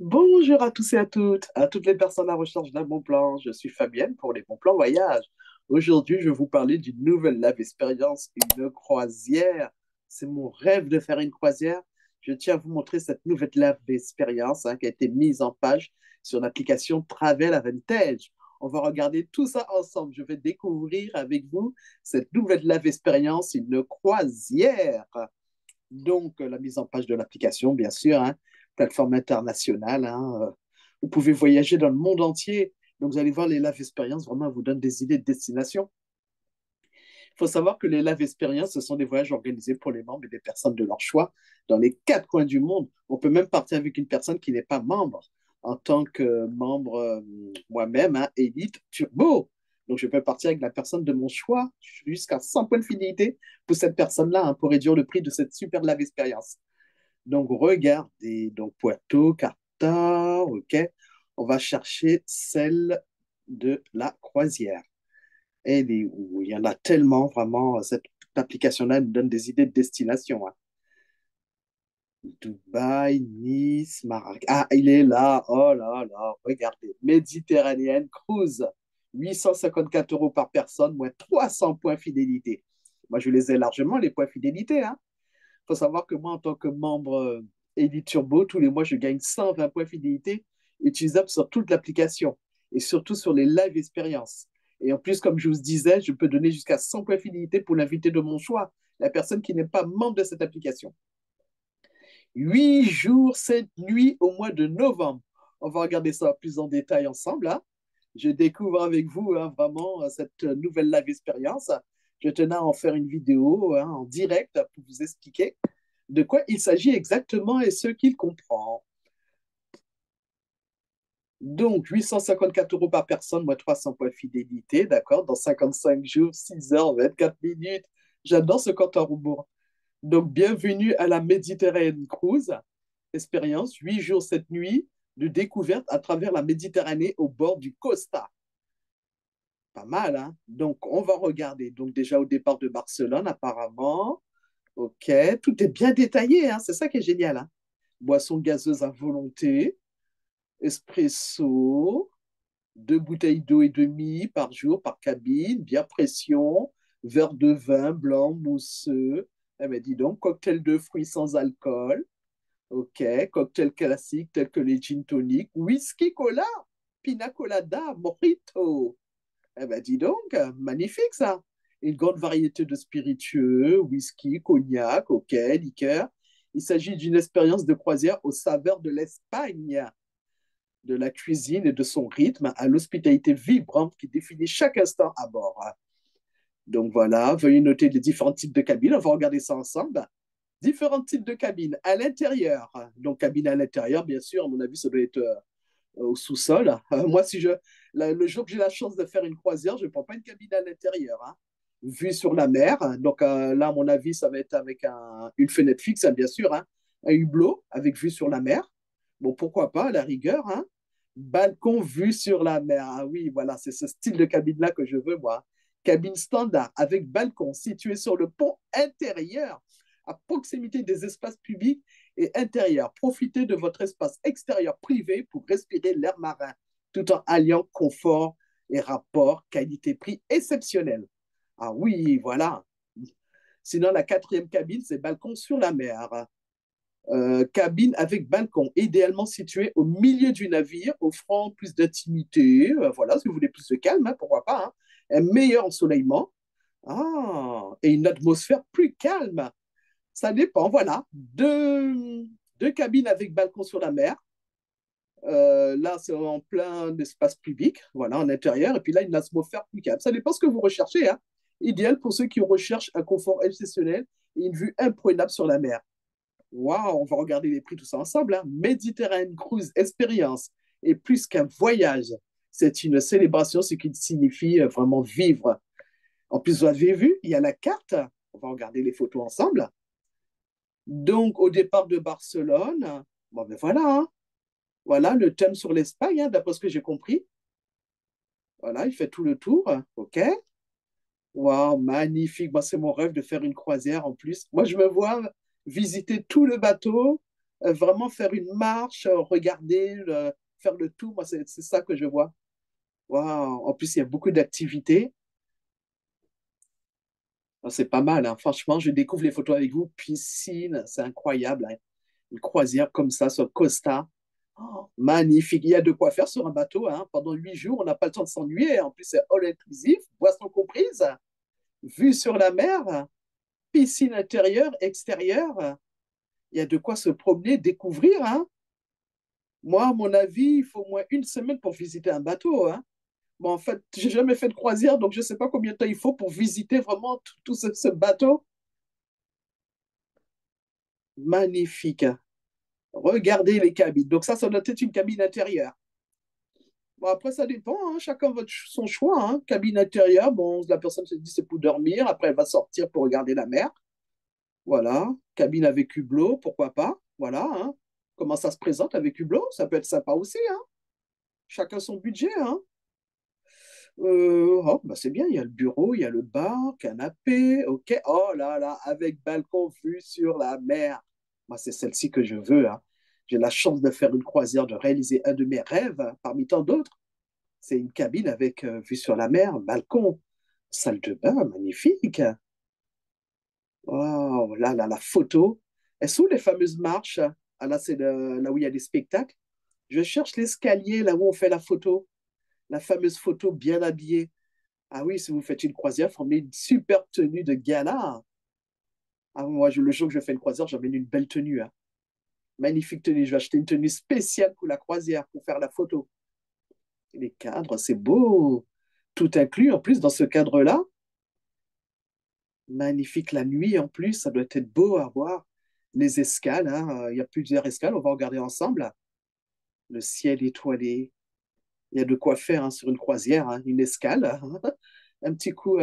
Bonjour à tous et à toutes les personnes à la recherche d'un bon plan. Je suis Fabienne pour les bons plans voyage. Aujourd'hui, je vais vous parler d'une nouvelle live expérience, une croisière. C'est mon rêve de faire une croisière. Je tiens à vous montrer cette nouvelle live expérience qui a été mise en page sur l'application Travel Advantage. On va regarder tout ça ensemble. Je vais découvrir avec vous cette nouvelle live expérience, une croisière. Donc, la mise en page de l'application, bien sûr, plateforme internationale. Vous pouvez voyager dans le monde entier. Donc, vous allez voir, les Live Experience vraiment vous donnent des idées de destination. Il faut savoir que les Live Experience, ce sont des voyages organisés pour les membres et des personnes de leur choix dans les quatre coins du monde. On peut même partir avec une personne qui n'est pas membre. En tant que membre moi-même, Elite Turbo. Donc, je peux partir avec la personne de mon choix jusqu'à 100 points de fidélité pour cette personne-là, pour réduire le prix de cette super Live Experience. Donc, regardez, donc Puerto Carta, OK. On va chercher celle de la croisière. Elle est où? Il y en a tellement, vraiment, cette application-là nous donne des idées de destination. Dubaï, Nice, Marrakech. Ah, il est là. Oh là là, regardez. Méditerranéenne Cruise. 854 € par personne, moins 300 points fidélité. Moi, je les ai largement, les points fidélité. Faut savoir que moi, en tant que membre Elite Turbo, tous les mois, je gagne 120 points fidélité utilisables sur toute l'application et surtout sur les live expériences. Et en plus, comme je vous disais, je peux donner jusqu'à 100 points fidélité pour l'invité de mon choix, la personne qui n'est pas membre de cette application. 8 jours, 7 nuits au mois de novembre. On va regarder ça plus en détail ensemble. Je découvre avec vous vraiment cette nouvelle live expérience. Je tenais à en faire une vidéo en direct pour vous expliquer de quoi il s'agit exactement et ce qu'il comprend. Donc, 854 € par personne, moins 300 points de fidélité, d'accord, dans 55 jours, 6 heures, 24 minutes. J'adore ce compte à rebours. Donc, bienvenue à la Méditerranée Cruise, expérience 8 jours, 7 nuits de découverte à travers la Méditerranée au bord du Costa. Pas mal, hein? Donc, on va regarder. Donc, déjà au départ de Barcelone, apparemment. OK, tout est bien détaillé, c'est ça qui est génial. Boisson gazeuse à volonté, espresso, 2 bouteilles d'eau et demie par jour par cabine, bien pression, verre de vin blanc mousseux. Eh bien, dis donc, cocktail de fruits sans alcool. OK, cocktail classique tel que les gin tonic, whisky cola, pina colada, mojito. Eh bien, dis donc, magnifique ça. Une grande variété de spiritueux, whisky, cognac, OK, liqueur. Il s'agit d'une expérience de croisière aux saveurs de l'Espagne, de la cuisine et de son rythme à l'hospitalité vibrante qui définit chaque instant à bord. Donc voilà, veuillez noter les différents types de cabines. On va regarder ça ensemble. Différents types de cabines à l'intérieur. Donc, cabine à l'intérieur, bien sûr, à mon avis, ça doit être au sous-sol. Moi, si le jour que j'ai la chance de faire une croisière, je ne prends pas une cabine à l'intérieur. Vue sur la mer. Donc là, à mon avis, ça va être avec une fenêtre fixe, bien sûr, un hublot avec vue sur la mer. Bon, pourquoi pas, à la rigueur. Balcon vue sur la mer. Ah oui, voilà, c'est ce style de cabine-là que je veux, moi. Cabine standard avec balcon situé sur le pont intérieur, à proximité des espaces publics et intérieurs. Profitez de votre espace extérieur privé pour respirer l'air marin, tout en alliant confort et rapport qualité-prix exceptionnel. Ah oui, voilà. Sinon, la quatrième cabine, c'est balcon sur la mer. Cabine avec balcon, idéalement située au milieu du navire, offrant plus d'intimité. Voilà, si vous voulez plus de calme, pourquoi pas. Un meilleur ensoleillement. Ah, et une atmosphère plus calme. Ça dépend, voilà. Deux cabines avec balcon sur la mer. Là, c'est en plein espace public, voilà, en intérieur. Et puis là, une atmosphère plus calme. Ça dépend ce que vous recherchez. Idéal pour ceux qui recherchent un confort exceptionnel et une vue imprenable sur la mer. Waouh, on va regarder les prix tout ça ensemble. Méditerranée Cruise Experience est plus qu'un voyage. C'est une célébration, ce qui signifie vraiment vivre. En plus, vous avez vu, il y a la carte. On va regarder les photos ensemble. Donc, au départ de Barcelone, bon, ben voilà, voilà le thème sur l'Espagne, d'après ce que j'ai compris. Voilà, il fait tout le tour. OK. Waouh, magnifique. Moi, c'est mon rêve de faire une croisière en plus. Moi, je me vois visiter tout le bateau, vraiment faire une marche, regarder, faire le tour. Moi, c'est ça que je vois. Waouh. En plus, il y a beaucoup d'activités. Ah, c'est pas mal, hein. Franchement, je découvre les photos avec vous. Piscine, c'est incroyable, hein. Une croisière comme ça sur Costa. Oh, magnifique. Il y a de quoi faire sur un bateau, hein. Pendant 8 jours, on n'a pas le temps de s'ennuyer. En plus, c'est all inclusif, boisson comprise, vue sur la mer, piscine intérieure, extérieure. Il y a de quoi se promener, découvrir, hein. Moi, à mon avis, il faut au moins une semaine pour visiter un bateau, hein. Bon, en fait, j'ai jamais fait de croisière, donc je ne sais pas combien de temps il faut pour visiter vraiment tout ce bateau. Magnifique. Regardez les cabines. Donc ça doit être une cabine intérieure. Bon, après, ça dépend, hein. Chacun son choix, hein. Cabine intérieure, bon, la personne se dit c'est pour dormir. Après, elle va sortir pour regarder la mer. Voilà. Cabine avec hublot, pourquoi pas. Voilà, hein. Comment ça se présente avec hublot? Ça peut être sympa aussi, hein. Chacun son budget, hein. Oh, bah c'est bien, il y a le bureau, il y a le bar, canapé, ok. Oh là là, avec balcon vue sur la mer. Moi, c'est celle-ci que je veux, hein. J'ai la chance de faire une croisière, de réaliser un de mes rêves, hein, parmi tant d'autres. C'est une cabine avec vue sur la mer, balcon, salle de bain, magnifique. Oh là là, la photo. Elles sont les fameuses marches. Ah là, c'est là où il y a des spectacles. Je cherche l'escalier, là où on fait la photo. La fameuse photo bien habillée. Ah oui, si vous faites une croisière, il faut emmener une super tenue de gala. Ah, moi, le jour que je fais une croisière, j'emmène une belle tenue, hein. Magnifique tenue. Je vais acheter une tenue spéciale pour la croisière, pour faire la photo. Les cadres, c'est beau. Tout inclus, en plus, dans ce cadre-là. Magnifique la nuit, en plus, ça doit être beau à voir. Les escales, hein. Il y a plusieurs escales, on va regarder ensemble. Le ciel étoilé. Il y a de quoi faire, hein, sur une croisière, hein. Une escale, hein. Un petit coup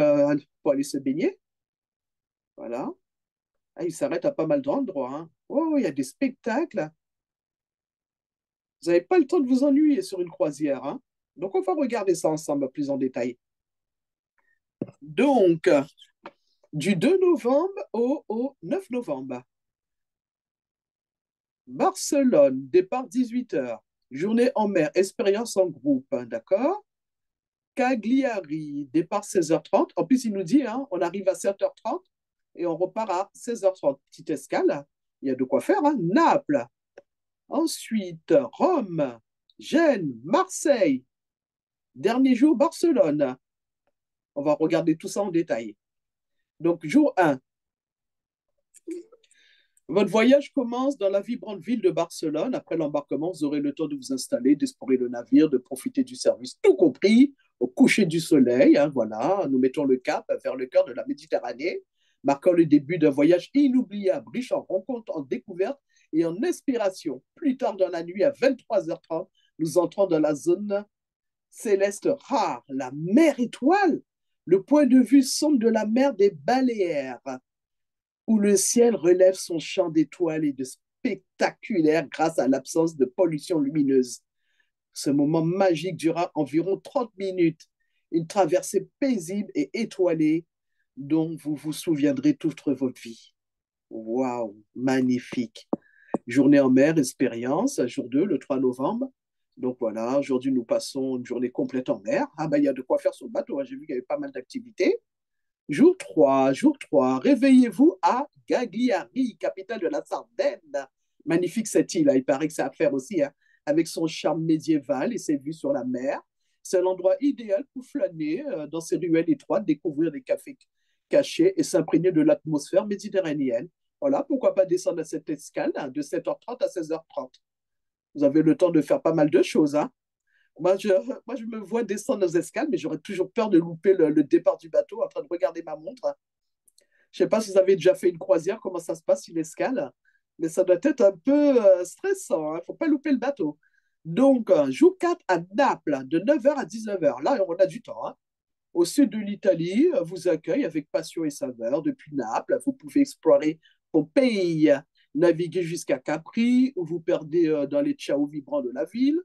pour aller se baigner. Voilà. Ah, il s'arrête à pas mal d'endroits, hein. Oh, il y a des spectacles. Vous n'avez pas le temps de vous ennuyer sur une croisière, hein. Donc, on va regarder ça ensemble plus en détail. Donc, du 2 novembre au 9 novembre, Barcelone, départ 18 h. Journée en mer, expérience en groupe, hein, d'accord? Cagliari, départ 16h30. En plus, il nous dit, hein, on arrive à 7h30 et on repart à 16h30. Petite escale, il y a de quoi faire, hein. Naples. Ensuite, Rome, Gênes, Marseille. Dernier jour, Barcelone. On va regarder tout ça en détail. Donc, jour 1. Votre voyage commence dans la vibrante ville de Barcelone. Après l'embarquement, vous aurez le temps de vous installer, d'explorer le navire, de profiter du service, tout compris, au coucher du soleil, hein, voilà, nous mettons le cap vers le cœur de la Méditerranée, marquant le début d'un voyage inoubliable, riche en rencontres, en découvertes et en inspiration. Plus tard dans la nuit, à 23h30, nous entrons dans la zone céleste rare, la mer étoile, le point de vue sombre de la mer des Baléares, où le ciel relève son champ d'étoiles et de spectaculaire grâce à l'absence de pollution lumineuse. Ce moment magique dura environ 30 minutes, une traversée paisible et étoilée dont vous vous souviendrez toute votre vie. Waouh, magnifique. Journée en mer, expérience, jour 2, le 3 novembre. Donc voilà, aujourd'hui nous passons une journée complète en mer. Ah ben il y a de quoi faire sur le bateau, hein. J'ai vu qu'il y avait pas mal d'activités. Jour 3, réveillez-vous à Cagliari, capitale de la Sardaigne. Magnifique cette île, hein. Il paraît que c'est à faire aussi, hein, avec son charme médiéval et ses vues sur la mer. C'est l'endroit idéal pour flâner dans ces ruelles étroites, découvrir des cafés cachés et s'imprégner de l'atmosphère méditerranéenne. Voilà, pourquoi pas descendre à cette escale, hein, de 7h30 à 16h30. Vous avez le temps de faire pas mal de choses, hein. Moi, je me vois descendre aux escales, mais j'aurais toujours peur de louper le départ du bateau en train de regarder ma montre. Je ne sais pas si vous avez déjà fait une croisière, comment ça se passe une escale, mais ça doit être un peu stressant. Il ne faut pas louper le bateau. Donc, jour 4 à Naples, de 9h à 19h. Là, on a du temps, hein. Au sud de l'Italie, vous accueille avec passion et saveur. Depuis Naples, vous pouvez explorer Pompéi, naviguer jusqu'à Capri, où vous perdez dans les ciao vibrants de la ville.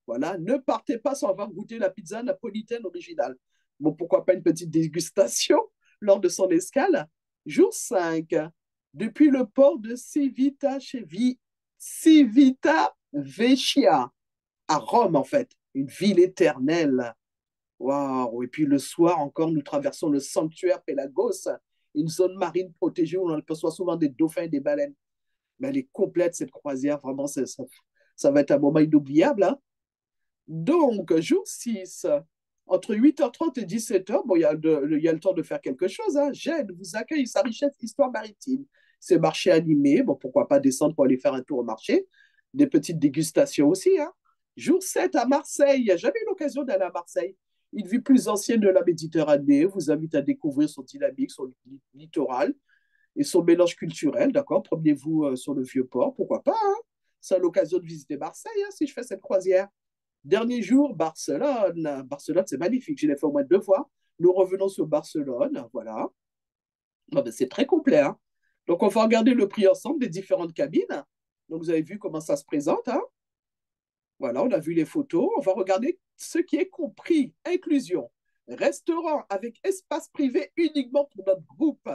Voilà, ne partez pas sans avoir goûté la pizza napolitaine originale. Bon, pourquoi pas une petite dégustation lors de son escale. Jour 5, depuis le port de Civitavecchia. Civita Vecchia, à Rome en fait, une ville éternelle. Waouh! Et puis le soir encore, nous traversons le sanctuaire Pelagos, une zone marine protégée où on aperçoit souvent des dauphins et des baleines. Mais elle est complète cette croisière, vraiment, ça va être un moment inoubliable, hein. Donc, jour 6, entre 8h30 et 17h, bon, il y a le temps de faire quelque chose, hein. Gênes vous accueille sa richesse histoire maritime. C'est marché animé, bon, pourquoi pas descendre pour aller faire un tour au marché. Des petites dégustations aussi, hein. Jour 7 à Marseille, jamais eu l'occasion d'aller à Marseille. Une ville plus ancienne de la Méditerranée vous invite à découvrir son dynamique, son littoral et son mélange culturel, d'accord? Promenez-vous sur le Vieux-Port, pourquoi pas, hein. C'est l'occasion de visiter Marseille, hein, si je fais cette croisière. Dernier jour, Barcelone. Barcelone, c'est magnifique. Je l'ai fait au moins 2 fois. Nous revenons sur Barcelone. Voilà. Ah ben, c'est très complet, hein. Donc, on va regarder le prix ensemble des différentes cabines. Donc, vous avez vu comment ça se présente, hein. Voilà, on a vu les photos. On va regarder ce qui est compris. Inclusion. Restaurant avec espace privé uniquement pour notre groupe.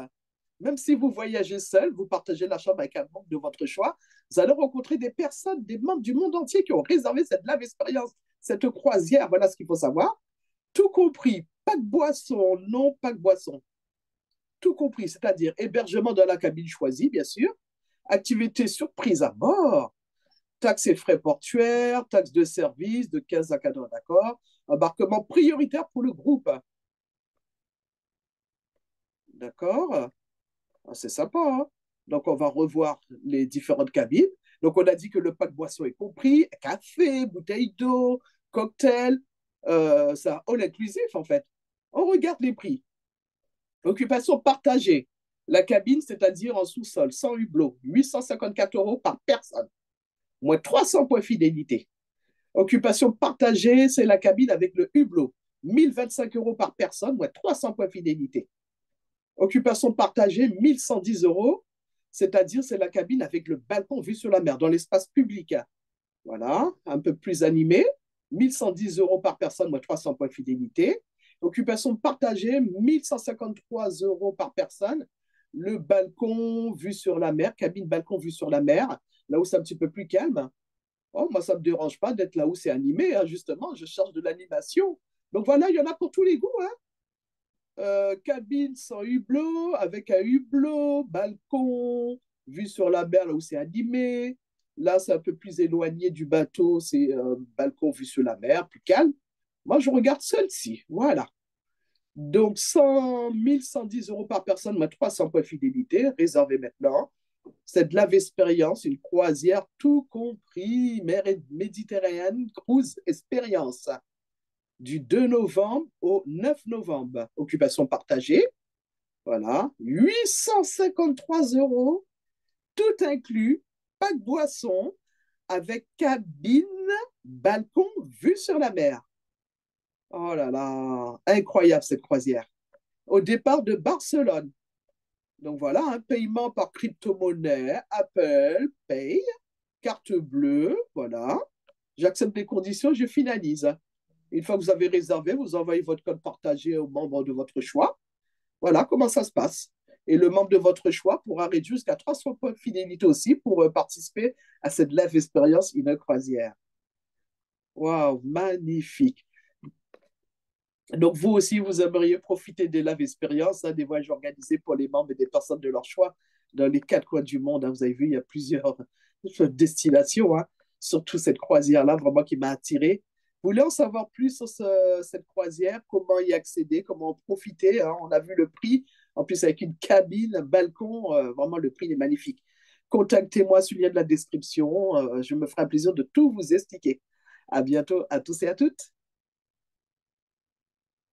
Même si vous voyagez seul, vous partagez la chambre avec un membre de votre choix, vous allez rencontrer des personnes, des membres du monde entier qui ont réservé cette live expérience, cette croisière. Voilà ce qu'il faut savoir. Tout compris, pas de boisson, non, pas de boisson. Tout compris, c'est-à-dire hébergement dans la cabine choisie, bien sûr, activité surprise à bord, taxes et frais portuaires, taxes de service de 15 à 40, d'accord, embarquement prioritaire pour le groupe, d'accord. Ah, c'est sympa, hein. Donc, on va revoir les différentes cabines. Donc, on a dit que le pack boisson est compris, café, bouteille d'eau, cocktail, ça, all inclusif en fait. On regarde les prix. Occupation partagée. La cabine, c'est-à-dire en sous-sol, sans hublot, 854 € par personne, moins 300 points fidélité. Occupation partagée, c'est la cabine avec le hublot, 1025 € par personne, moins 300 points fidélité. Occupation partagée, 1110 €, c'est-à-dire c'est la cabine avec le balcon vu sur la mer, dans l'espace public. Voilà, un peu plus animé, 1110 € par personne, moins 300 points de fidélité. Occupation partagée, 1153 € par personne. Le balcon vu sur la mer, cabine balcon vue sur la mer, là où c'est un petit peu plus calme. Oh, moi, ça ne me dérange pas d'être là où c'est animé, hein, justement, je cherche de l'animation. Donc voilà, il y en a pour tous les goûts, hein. Cabine sans hublot, avec un hublot, balcon, vue sur la mer là où c'est animé. Là, c'est un peu plus éloigné du bateau, c'est balcon vue sur la mer, plus calme. Moi, je regarde celle-ci, voilà. Donc, 1110 € par personne, moins 300 points de fidélité, réservé maintenant. C'est de la Vespérience, une croisière tout compris, mer Méditerranéenne, cruise expérience du 2 novembre au 9 novembre. Occupation partagée, voilà, 853 €, tout inclus, pas de boisson, avec cabine, balcon, vue sur la mer. Oh là là, incroyable cette croisière. Au départ de Barcelone. Donc voilà, un paiement par crypto-monnaie, Apple Pay, carte bleue, voilà. J'accepte les conditions, je finalise. Une fois que vous avez réservé, vous envoyez votre code partagé au membre de votre choix. Voilà comment ça se passe. Et le membre de votre choix pourra réduire jusqu'à 300 points de fidélité aussi pour participer à cette live expérience une croisière. Waouh, magnifique. Donc, vous aussi, vous aimeriez profiter des live expériences, hein, des voyages organisés pour les membres et des personnes de leur choix dans les 4 coins du monde, hein. Vous avez vu, il y a plusieurs destinations, hein. Surtout cette croisière-là, vraiment qui m'a attiré. Vous voulez en savoir plus sur cette croisière, comment y accéder, comment en profiter, hein. On a vu le prix, en plus avec une cabine, un balcon, vraiment le prix est magnifique. Contactez-moi sur le lien de la description, je me ferai un plaisir de tout vous expliquer. À bientôt à tous et à toutes.